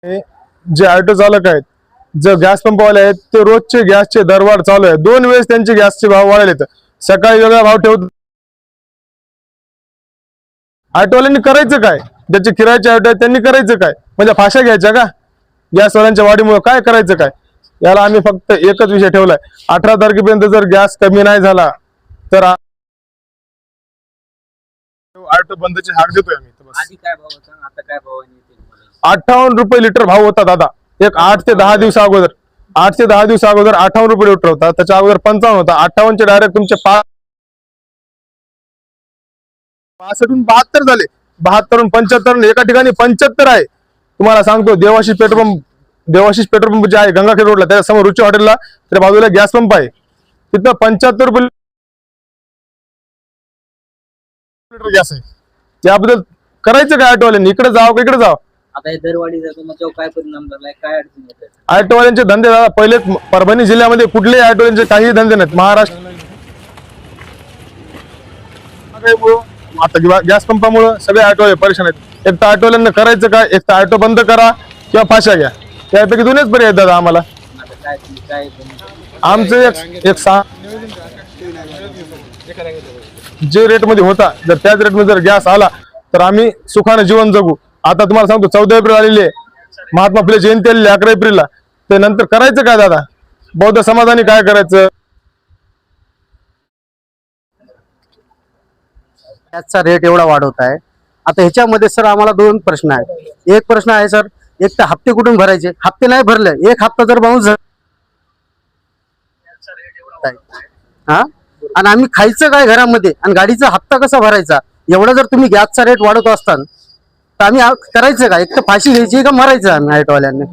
जे ऑटो चालक आहेत, जे गॅस पंपवाले आहेत, ते रोजचे गॅसचे दरवाढ चालू आहे. 2 वेळेस त्यांचे गॅसचे भाव वाढलेत. सकाळी वेगळा भाव ठेवत. ऑटोवाल्यांनी करायचं काय? ज्याचे किरायाचे ऑटो आहेत त्यांनी करायचं काय? म्हणजे फाशा घ्यायच्या का गॅसवाल्यांच्या वाढीमुळे? काय करायचं काय? याला आम्ही फक्त एकच विषय ठेवलाय, 18 तारखेपर्यंत जर गॅस कमी नाही झाला तर ऑटो बंदची हाक देतोय आम्ही. आधी काय भाव होता, आता काय भाव आहे? 58 रुपये लिटर भाव होता दादा. एक 8 ते 10 दिवसा अगोदर 58 रुपये लिटर होता. त्याच्या अगोदर 55 होता. 58 चे डायरेक्ट तुमचे 65 72 झाले. 72 75 एका ठिकाणी 75 आहे. तुम्हाला सांगतो, देवाशीष पेट्रोल पंप जे आहे गंगाखेड रोडला, त्या समोर रुची हॉटेलला त्या बाजूला गॅस पंप आहे. तिथं 75 रुपये लिटर गॅस आहे. त्याबद्दल करायचं काय ऑटोवाल्यांनी? इकडे जावं का इकडे जावं? आता हे दरवाढी जातो मग काय परिणाम झालाय, काय अडचण येते? ऑटोवाल्यांचे धंदे दादा, पहिले परभणी जिल्ह्यामध्ये कुठलेही ऑटोवाल्यांचे काही धंदे नाहीत. महाराष्ट्र आता गॅस पंपामुळे सगळे ऑटोवाले परेशान आहेत. एक तर ऑटोवाल्यांना करायचं काय? एक तर ऑटो बंद करा किंवा फाशा घ्या. त्यापैकी दोनच पर्याय दादा आम्हाला. आता काय काय आमचं एक जे रेट मध्ये होता, जर त्याच रेट मध्ये जर गॅस आला तर आम्ही सुखाने जीवन जगू. आता तुम्हाला सांगतो, 14 एप्रिल आलेली आहे, महात्मा फुले जयंती आलेली 11 एप्रिलला. ते नंतर करायचं काय दादा? बौद्ध समाजाने काय करायचं? गॅसचा रेट एवढा वाढवत आहे. आता ह्याच्यामध्ये सर आम्हाला 2 प्रश्न आहेत. एक प्रश्न आहे सर, एक तर हप्ते कुठून भरायचे? हप्ते नाही भरले, एक हप्ता जर बाउन्स हा, आणि आम्ही खायचं काय घरामध्ये, आणि गाडीचा हप्ता कसा भरायचा? एवढा जर तुम्ही गॅसचा रेट वाढवत असताल तर आम्ही करायचं काय? एक तर फाशी घ्यायची का मरायचं आम्ही ऑटोवाल्यांनी?